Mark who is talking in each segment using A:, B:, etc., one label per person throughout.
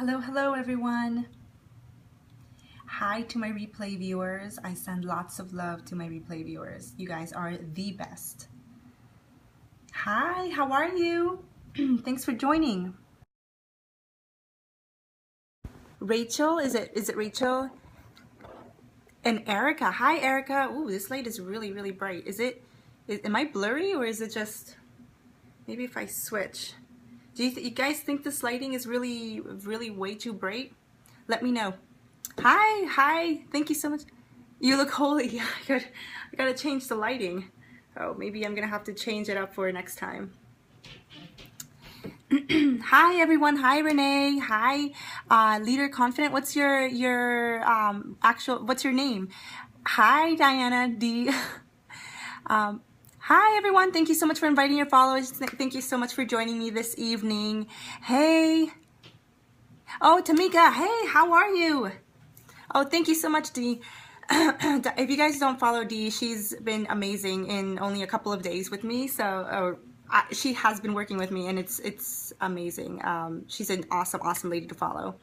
A: Hello everyone. Hi to my replay viewers. I send lots of love to my replay viewers. You guys are the best. Hi, how are you? Thanks for joining. Rachel, is it Rachel? And Erica. Hi Erica. Ooh, this light is really bright. Am I blurry or is it just, maybe if I switch? Do you guys think this lighting is really way too bright? Let me know. Hi, thank you so much. You look holy. I gotta change the lighting. Oh, maybe I'm gonna have to change it up for next time. Hi everyone. Hi Renee. Hi Leader Confident. What's your what's your name? Hi Diana D. Hi everyone. Thank you so much for inviting your followers. Thank you so much for joining me this evening. Hey. Oh, Tamika. Hey, how are you? Oh, thank you so much, Dee. If you guys don't follow Dee, she's been amazing in only a couple of days with me. So she has been working with me, and it's amazing. She's an awesome lady to follow.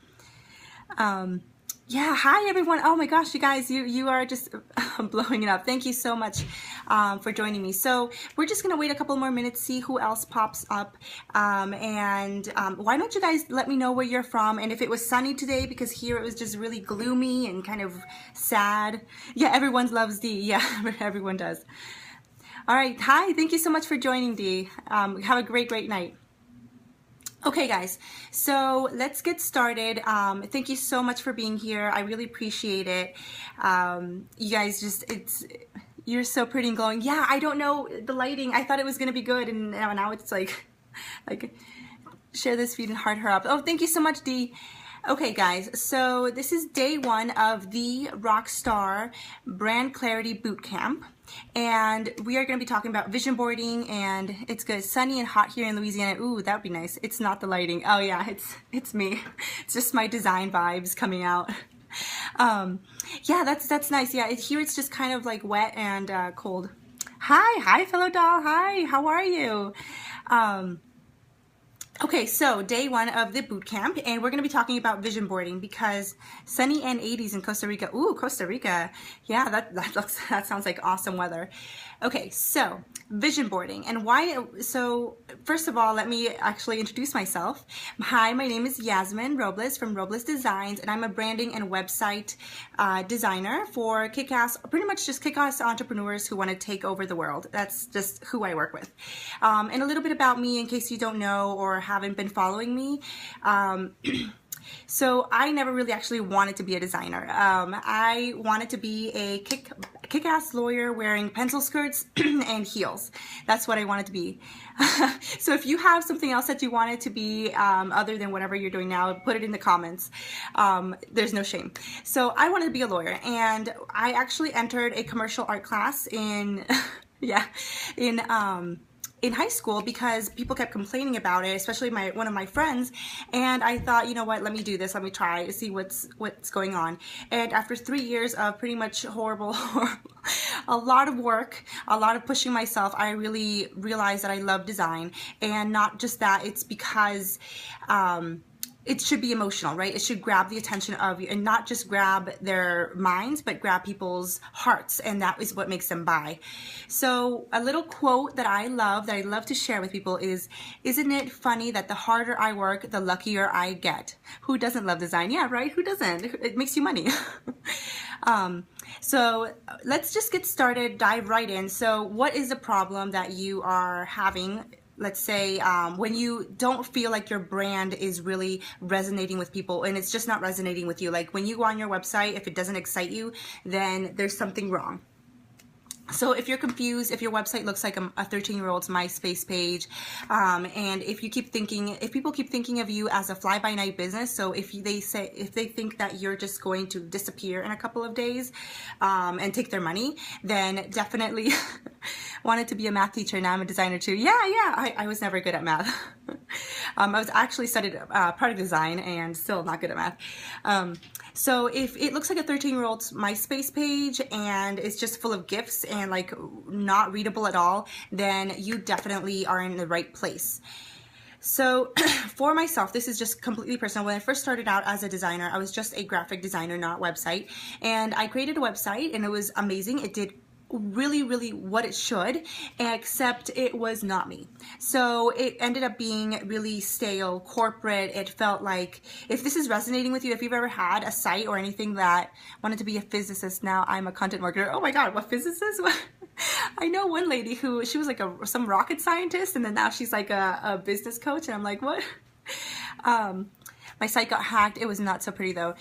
A: Yeah, hi everyone. Oh my gosh, you guys, you are just blowing it up. Thank you so much for joining me. So we're just gonna wait a couple more minutes, see who else pops up, and why don't you guys let me know where you're from, and if it was sunny today, because here it was just really gloomy and kind of sad. Yeah, everyone loves Dee. Yeah, everyone does. All right, hi, thank you so much for joining, Dee. Have a great night. Okay guys, so let's get started. Thank you so much for being here. I really appreciate it. You guys you're so pretty and glowing. Yeah, I don't know the lighting. I thought it was gonna be good, and now it's like share this feed and heart her up. Oh, thank you so much, Dee. Okay guys, so this is day one of the Rockstar Brand Clarity Bootcamp, and we are going to be talking about vision boarding, and it's good, sunny and hot here in Louisiana. Ooh, that would be nice. It's not the lighting. Oh yeah, it's me. It's just my design vibes coming out. Yeah, that's nice. Yeah, here it's just kind of like wet and cold. Hi fellow doll. Hi, how are you? Okay, so day one of the boot camp, and we're going to be talking about vision boarding because sunny and 80s in Costa Rica. Ooh, Costa Rica. Yeah, that sounds like awesome weather. Okay, so vision boarding and why. So first of all, let me actually introduce myself. Hi, my name is Yasmin Robles from RoblesDesigns, and I'm a branding and website designer for pretty much just kick-ass entrepreneurs who want to take over the world. That's just who I work with. And a little bit about me in case you don't know or haven't been following me. So I never really actually wanted to be a designer. I wanted to be a kick-ass lawyer wearing pencil skirts and heels. That's what I wanted to be. So if you have something else that you wanted to be other than whatever you're doing now, put it in the comments. There's no shame. So I wanted to be a lawyer, and I actually entered a commercial art class in in high school because people kept complaining about it, especially one of my friends, and I thought, you know what, let me do this, let me try to see what's going on. And after 3 years of pretty much horrible a lot of work, a lot of pushing myself, I really realized that I love design. And not just that, it's because it should be emotional, right? It should grab the attention of you, and not just grab their minds, but grab people's hearts, and that is what makes them buy. So a little quote that I love to share with people is, isn't it funny that the harder I work, the luckier I get? Who doesn't love design? Yeah, right? Who doesn't? It makes you money. So let's just get started, dive right in. So what is the problem that you are having? Let's say when you don't feel like your brand is really resonating with people, and it's just not resonating with you. Like when you go on your website, if it doesn't excite you, then there's something wrong. So if you're confused, if your website looks like a 13-year-old's MySpace page, and if people keep thinking of you as a fly-by-night business, so if they think that you're just going to disappear in a couple of days and take their money, then definitely wanted to be a math teacher. Now I'm a designer too. Yeah, I was never good at math. I was actually studied product design and still not good at math. So if it looks like a 13-year-old's MySpace page and it's just full of gifs and like not readable at all, then you definitely are in the right place. So for myself, this is just completely personal. When I first started out as a designer, I was just a graphic designer, not website. And I created a website and it was amazing. It did really what it should, except it was not me. So it ended up being really stale, corporate. It felt like, if this is resonating with you, if you've ever had a site or anything that wanted to be a physicist, now I'm a content marketer. Oh my God, what physicist? I know one lady who, she was like some rocket scientist, and then now she's like a business coach, and I'm like, what? My site got hacked. It was not so pretty though.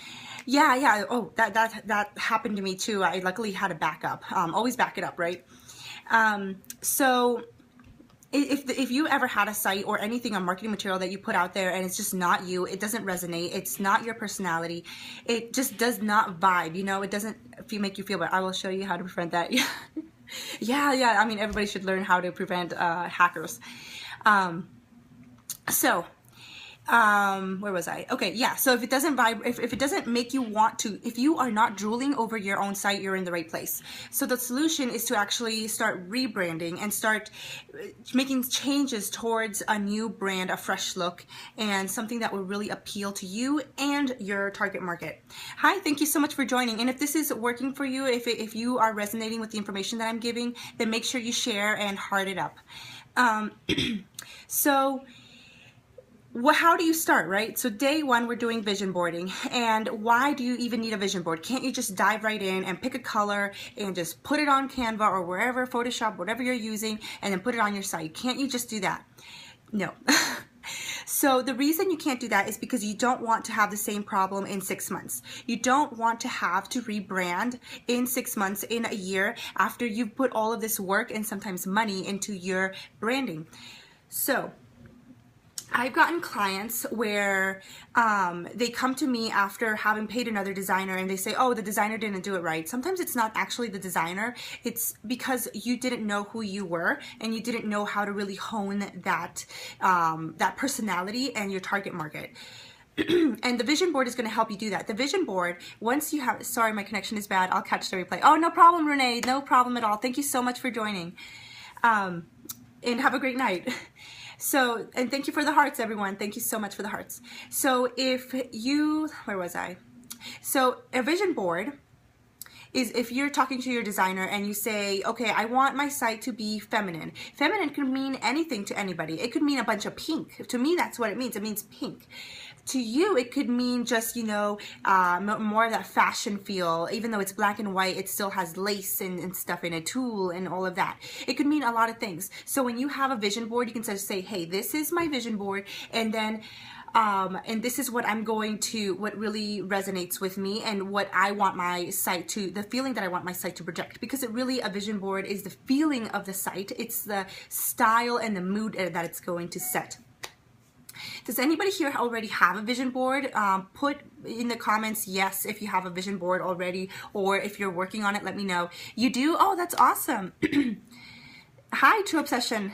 A: Yeah. Oh, that happened to me too. I luckily had a backup. Always back it up, right? So if you ever had a site or anything on marketing material that you put out there and it's just not you, it doesn't resonate, it's not your personality, it just does not vibe, you know, it doesn't make you feel bad. I will show you how to prevent that. Yeah. I mean, everybody should learn how to prevent hackers. Where was I? Okay, yeah, so if it doesn't vibe, if it doesn't make you want to, if you are not drooling over your own site, you're in the right place. So the solution is to actually start rebranding and start making changes towards a new brand, a fresh look, and something that will really appeal to you and your target market. Hi, thank you so much for joining. And if this is working for you, if you are resonating with the information that I'm giving, then make sure you share and heart it up. How do you start, right? So day one, we're doing vision boarding. And why do you even need a vision board? Can't you just dive right in and pick a color and just put it on Canva or wherever, Photoshop, whatever you're using, and then put it on your site? Can't you just do that? No. So the reason you can't do that is because you don't want to have the same problem in 6 months. You don't want to have to rebrand in 6 months, in a year, after you've put all of this work and sometimes money into your branding. So I've gotten clients where they come to me after having paid another designer and they say, oh, the designer didn't do it right. Sometimes it's not actually the designer. It's because you didn't know who you were and you didn't know how to really hone that, that personality and your target market. And the vision board is going to help you do that. The vision board, once you have, sorry, my connection is bad. I'll catch the replay. Oh, no problem, Renee. No problem at all. Thank you so much for joining. And have a great night. So, and thank you for the hearts, everyone. Thank you so much for the hearts. So if you, where was I? So a vision board is if you're talking to your designer and you say, okay, I want my site to be feminine. Feminine can mean anything to anybody. It could mean a bunch of pink. To me, that's what it means. It means pink. To you, it could mean just, you know, more of that fashion feel. Even though it's black and white, it still has lace and stuff in it, tulle and all of that. It could mean a lot of things. So when you have a vision board, you can just say, hey, this is my vision board, and then and this is what I'm going to, what really resonates with me and what I want my site to, the feeling that I want my site to project. Because it really, a vision board is the feeling of the site. It's the style and the mood that it's going to set. Does anybody here already have a vision board? Put in the comments yes if you have a vision board already, or if you're working on it, let me know. You do? Oh, that's awesome. Hi, True Obsession.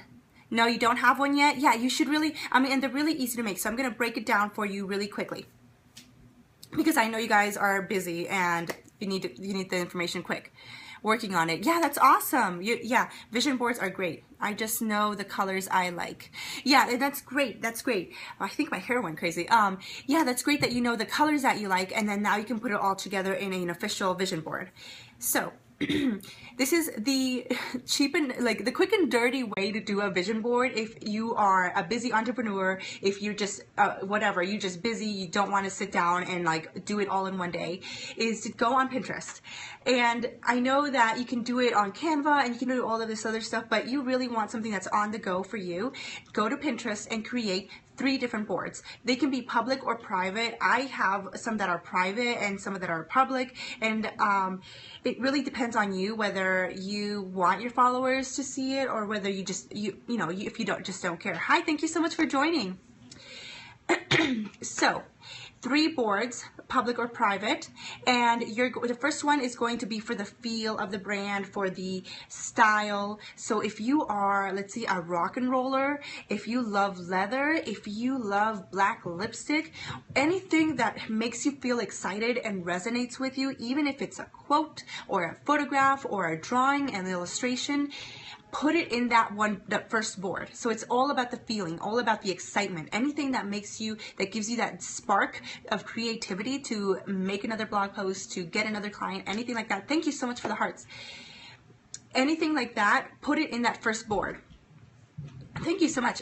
A: No, you don't have one yet? Yeah, you should really, I mean, and they're really easy to make, so I'm going to break it down for you really quickly, because I know you guys are busy and you need the information quick. Working on it. Yeah, that's awesome. Yeah, vision boards are great. I just know the colors I like. Yeah, that's great. That's great. I think my hair went crazy. Yeah, that's great that you know the colors that you like, and then now you can put it all together in an official vision board. So this is the cheap and like the quick and dirty way to do a vision board if you are a busy entrepreneur, if you're just whatever, you're just busy, you don't want to sit down and like do it all in one day, is to go on Pinterest. And I know that you can do it on Canva and you can do all of this other stuff, but you really want something that's on the go for you. Go to Pinterest and create 3 different boards. They can be public or private. I have some that are private and some that are public, and it really depends on you whether you want your followers to see it or whether you just if you don't care. Hi, thank you so much for joining. So 3 boards, public or private, and the first one is going to be for the feel of the brand, for the style. So if you are, let's see, a rock and roller, if you love leather, if you love black lipstick, anything that makes you feel excited and resonates with you, even if it's a quote or a photograph or a drawing, an illustration, put it in that first board. So it's all about the feeling, all about the excitement, anything that makes you, that gives you that spark of creativity to make another blog post, to get another client, anything like that. Thank you so much for the hearts. Anything like that, put it in that first board. Thank you so much.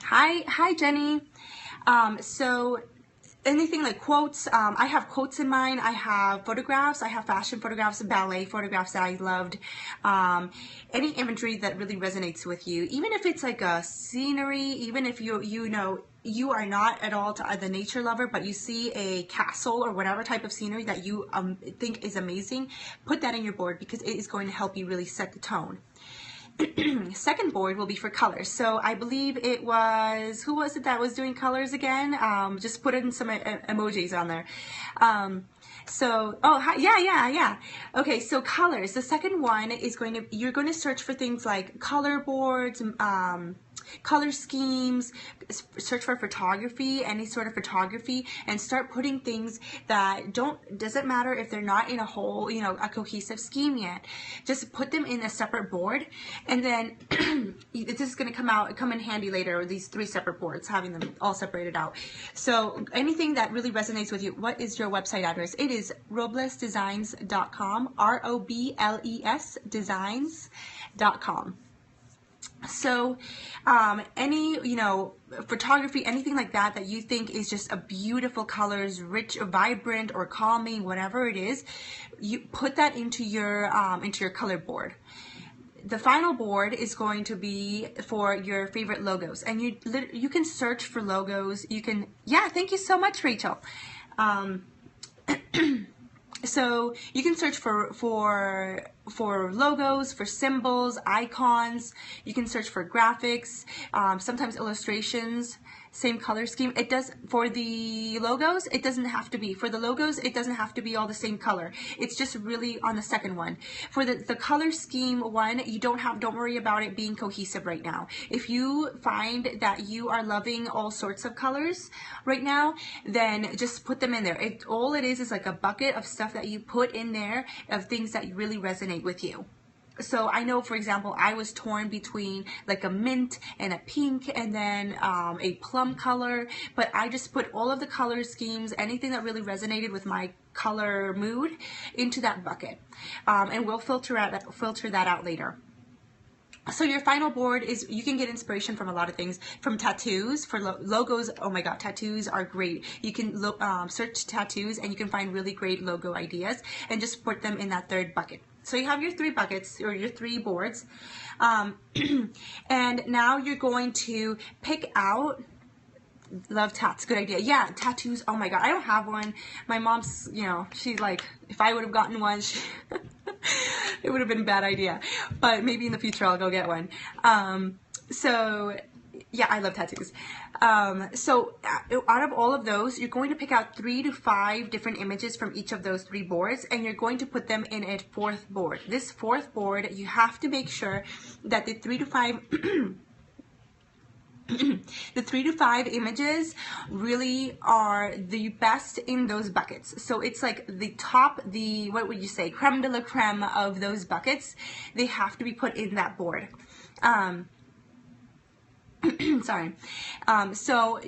A: Hi Jenny. So anything like quotes, I have quotes in mine, I have photographs, I have fashion photographs, ballet photographs that I loved, any imagery that really resonates with you, even if it's like a scenery, even if you know you are not at all the nature lover, but you see a castle or whatever type of scenery that you think is amazing, put that in your board because it is going to help you really set the tone. Second board will be for colors. So I believe it was, who was it that was doing colors again? Just put in some emojis on there. So, oh, hi, yeah. Okay, so colors. The second one is you're going to search for things like color boards, color schemes, search for photography, any sort of photography, and start putting things that doesn't matter if they're not in a whole, a cohesive scheme yet. Just put them in a separate board, and then this is going to come in handy later, these 3 separate boards, having them all separated out. So anything that really resonates with you, what is your website address? It is RoblesDesigns.com, ROBLES designs.com. So any photography, anything like that you think is just a beautiful colors, rich or vibrant or calming, whatever it is, you put that into your color board. The final board is going to be for your favorite logos, and you can search for logos. You can, yeah, thank you so much, Rachel. So you can search for logos, for symbols, icons. You can search for graphics, sometimes illustrations, same color scheme. It does for the logos. It doesn't have to be for the logos. It doesn't have to be all the same color. It's just really on the second one. For the color scheme one, you don't worry about it being cohesive right now. If you find that you are loving all sorts of colors right now, then just put them in there. All it is like a bucket of stuff that you put in there of things that really resonate with you. So I know, for example, I was torn between like a mint and a pink and then a plum color, but I just put all of the color schemes, anything that really resonated with my color mood, into that bucket, and we'll filter that out later. So your final board is, you can get inspiration from a lot of things, from tattoos, for logos. Oh my God, tattoos are great. You can search tattoos and you can find really great logo ideas and just put them in that third bucket. So you have your 3 buckets or your 3 boards, and now you're going to pick out, love tats, good idea. Yeah, tattoos, oh my God, I don't have one. My mom's, she's like, if I would have gotten one, it would have been a bad idea, but maybe in the future I'll go get one. So yeah, I love tattoos. So out of all of those, you're going to pick out 3 to 5 different images from each of those 3 boards, and you're going to put them in a 4th board. This 4th board, you have to make sure that the 3 to 5 the 3 to 5 images really are the best in those buckets. So it's like the top, what would you say, creme de la creme of those buckets. They have to be put in that board. Sorry. So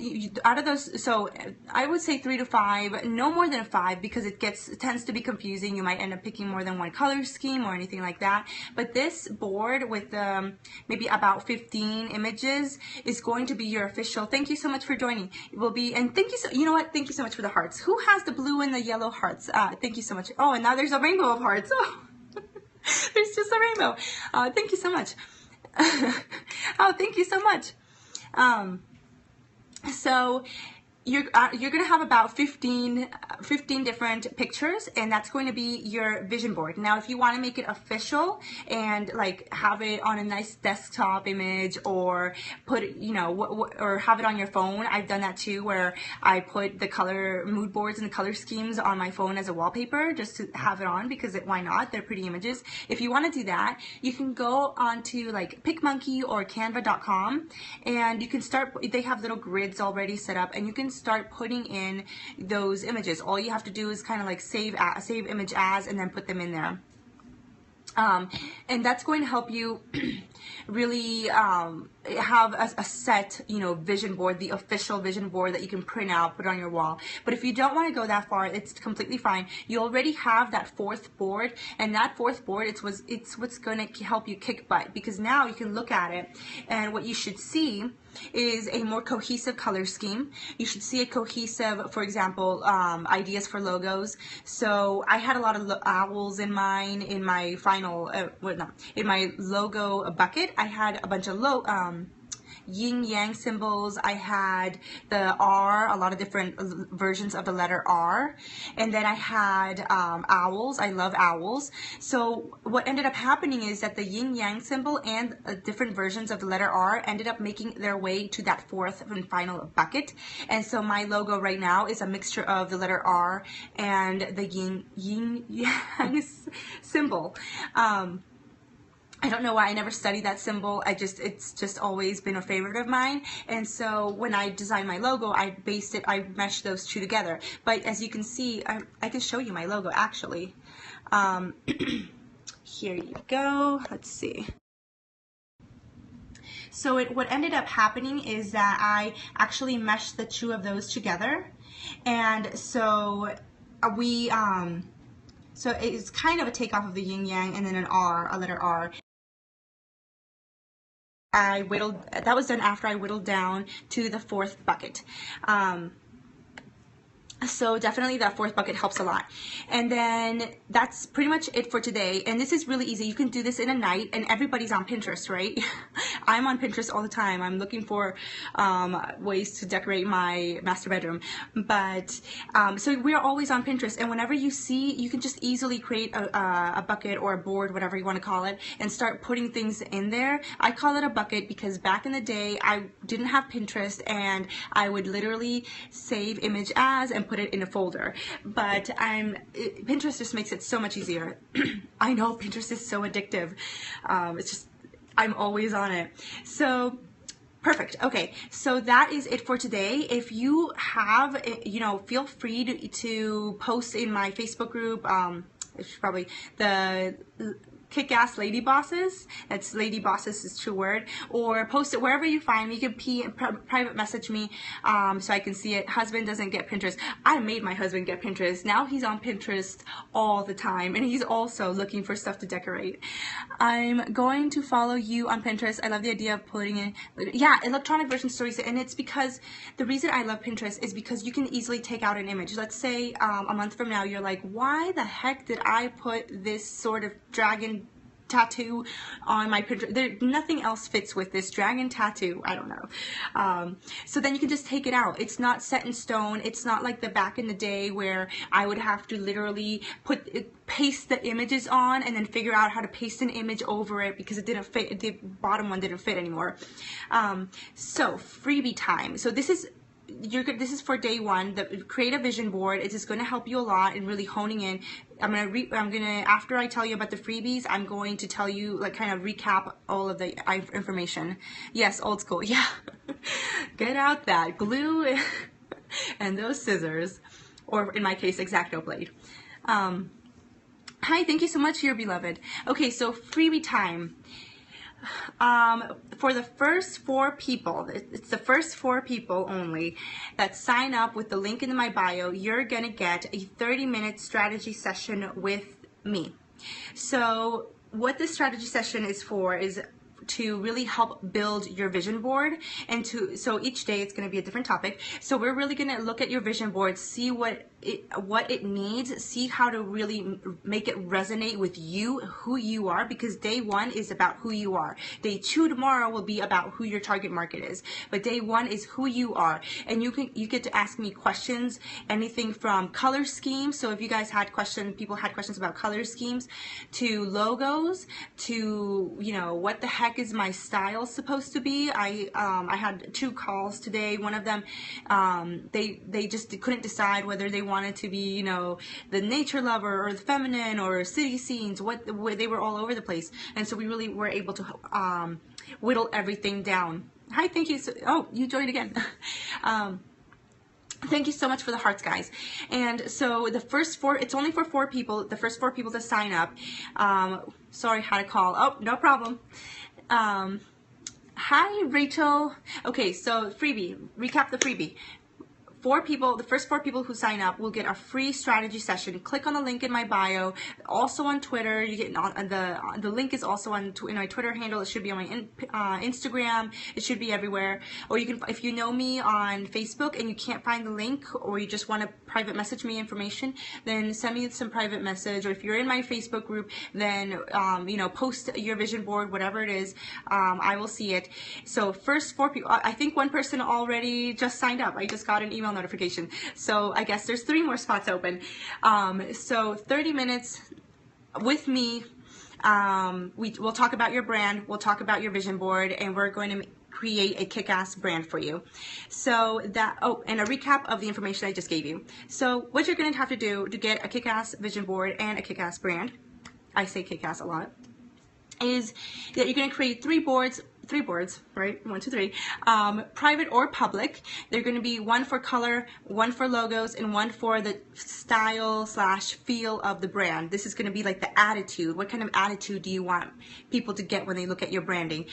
A: out of those, so I would say 3 to 5, no more than 5, because it tends to be confusing. You might end up picking more than one color scheme or anything like that. But this board with maybe about 15 images is going to be your official. Thank you so much for joining. It will be, and thank you so, you know what? Thank you so much for the hearts. Who has the blue and the yellow hearts? Thank you so much. Oh, and now there's a rainbow of hearts. Oh, there's just a rainbow. Thank you so much. Oh, thank you so much. So you're going to have about 15 different pictures, and that's going to be your vision board. Now, if you want to make it official and like have it on a nice desktop image, or put it, or have it on your phone, I've done that too, where I put the color mood boards and the color schemes on my phone as a wallpaper just to have it on, because why not? They're pretty images. If you want to do that, you can go onto like PicMonkey or Canva.com, and you can start. They have little grids already set up, and you can start putting in those images. All you have to do is kind of like save image as, and then put them in there. And that's going to help you really have a set, you know, vision board, the official vision board that you can print out, put on your wall. But if you don't want to go that far, it's completely fine. You already have that fourth board, and that fourth board, it's what's going to help you kick butt, because now you can look at it, and what you should see is a more cohesive color scheme. You should see a cohesive, for example, ideas for logos. So I had a lot of owls in mine in my final, in my logo bucket. I had a bunch of yin yang symbols. I had the R, a lot of different versions of the letter R, and then I had owls. I love owls. So what ended up happening is that the yin yang symbol and different versions of the letter R ended up making their way to that fourth and final bucket. And so my logo right now is a mixture of the letter R and the yin yang symbol. I don't know why I never studied that symbol. It's just always been a favorite of mine. And so when I designed my logo, I meshed those two together. But as you can see, I can show you my logo actually. Here you go. Let's see. So what ended up happening is that I actually meshed the two of those together. And so so it's kind of a takeoff of the yin yang and then an R, a letter R. That was done after I whittled down to the fourth bucket. So definitely that fourth bucket helps a lot. And then that's pretty much it for today. And this is really easy. You can do this in a night, and everybody's on Pinterest, right? I'm on Pinterest all the time. I'm looking for ways to decorate my master bedroom. But so we're always on Pinterest, and whenever you see, you can just easily create a bucket or a board, whatever you want to call it, and start putting things in there. I call it a bucket because back in the day, I didn't have Pinterest, and I would literally save image as and put it in a folder. But Pinterest just makes it so much easier. I know Pinterest is so addictive. It's just, I'm always on it. So perfect. Okay, so that is it for today. If you have, you know, feel free to post in my Facebook group. It's probably the Kick-Ass Lady Bosses. That's Lady Bosses is true word. Or post it wherever you find me. You can private message me so I can see it. Husband doesn't get Pinterest. I made my husband get Pinterest. Now he's on Pinterest all the time, and he's also looking for stuff to decorate. I'm going to follow you on Pinterest. I love the idea of putting in, yeah, electronic version stories. And it's because the reason I love Pinterest is because you can easily take out an image. Let's say a month from now you're like, why the heck did I put this sort of dragon tattoo on my Pinterest? Nothing else fits with this dragon tattoo. I don't know. So then you can just take it out. It's not set in stone. It's not like the back in the day where I would have to literally paste the images on and then figure out how to paste an image over it because it didn't fit. The bottom one didn't fit anymore. So freebie time. So this is for day one. The create a vision board. It is going to help you a lot in really honing in. I'm gonna after I tell you about the freebies, I'm going to tell you, like, kind of recap all of the information. Yes, old school. Yeah. Get out that glue and those scissors, or in my case, X-Acto blade. Hi, thank you so much, your beloved. Okay, so freebie time. For the first 4 people, it's the first 4 people only that sign up with the link in my bio, you're gonna get a 30-minute strategy session with me. So what this strategy session is for is to really help build your vision board, and so each day it's going to be a different topic. So we're really going to look at your vision board, see what it needs, see how to really make it resonate with you, who you are, because day 1 is about who you are. Day 2 tomorrow will be about who your target market is, but day 1 is who you are. And you get to ask me questions, anything from color schemes. So if you guys had questions, people had questions about color schemes, to logos, to, you know, what the heck is my style supposed to be. I had 2 calls today. One of them, they just couldn't decide whether they wanted to be, you know, the nature lover or the feminine or city scenes. They were all over the place, and so we really were able to whittle everything down. Hi, thank you. Oh, you joined again. Thank you so much for the hearts, guys. And so the first 4, it's only for 4 people, the first 4 people to sign up. Sorry, had a call. Oh, no problem. Hi, Rachel. Okay, so freebie, recap the freebie. 4 people, the first 4 people who sign up will get a free strategy session. Click on the link in my bio. Also on Twitter, you get the link is also in my Twitter handle. It should be on my Instagram. It should be everywhere. Or you can, if you know me on Facebook and you can't find the link, or you just want to private message me information, then send me some private message. Or if you're in my Facebook group, then you know, post your vision board, whatever it is. I will see it. So first 4 people. I think one person already just signed up. I just got an email notification. So I guess there's 3 more spots open. So 30 minutes with me. We'll talk about your brand, we'll talk about your vision board, and we're going to create a kick-ass brand for you. So that, oh, and a recap of the information I just gave you. So what you're going to have to do to get a kick-ass vision board and a kick-ass brand, I say kick-ass a lot, is that you're going to create 3 boards, right? 1, 2, 3. Private or public. They're going to be 1 for color, 1 for logos, and 1 for the style / feel of the brand. This is going to be like the attitude. What kind of attitude do you want people to get when they look at your branding?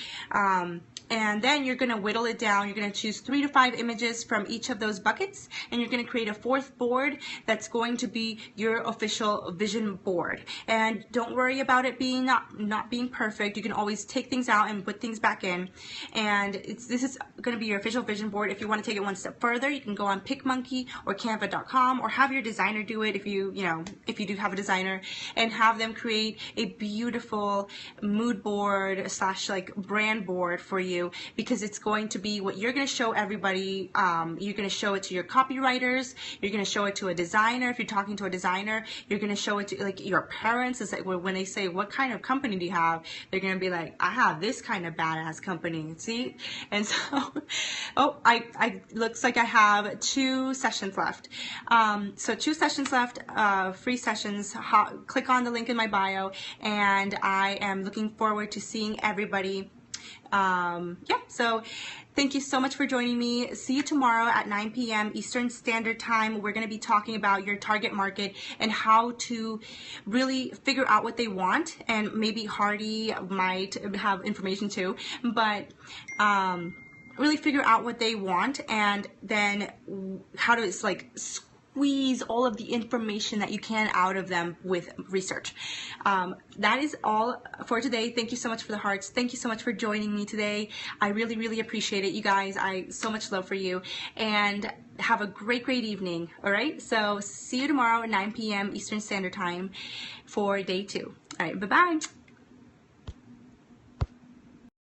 A: And then you're going to whittle it down. You're going to choose 3 to 5 images from each of those buckets, and you're going to create a 4th board that's going to be your official vision board. And don't worry about it being not being perfect. You can always take things out and put things back in. And this is going to be your official vision board. If you want to take it one step further, you can go on PicMonkey or Canva.com, or have your designer do it if you do have a designer, and have them create a beautiful mood board / like brand board for you, because it's going to be what you're going to show everybody. You're going to show it to your copywriters. You're going to show it to a designer. If you're talking to a designer, you're going to show it to like your parents. It's like when they say, what kind of company do you have? They're going to be like, I have this kind of badass company. See? And so, oh, I looks like I have 2 sessions left. So 2 sessions left, free sessions. Click on the link in my bio, and I am looking forward to seeing everybody. Yeah, so thank you so much for joining me. See you tomorrow at 9 p.m. Eastern Standard Time. We're going to be talking about your target market and how to really figure out what they want. And maybe Hardy might have information too, but really figure out what they want, and then how to like squeeze all of the information that you can out of them with research. That is all for today. Thank you so much for the hearts. Thank you so much for joining me today. I really, really appreciate it. You guys, I so much love for you, and have a great, great evening. All right. So see you tomorrow at 9 p.m. Eastern Standard Time for day 2. All right. Bye-bye.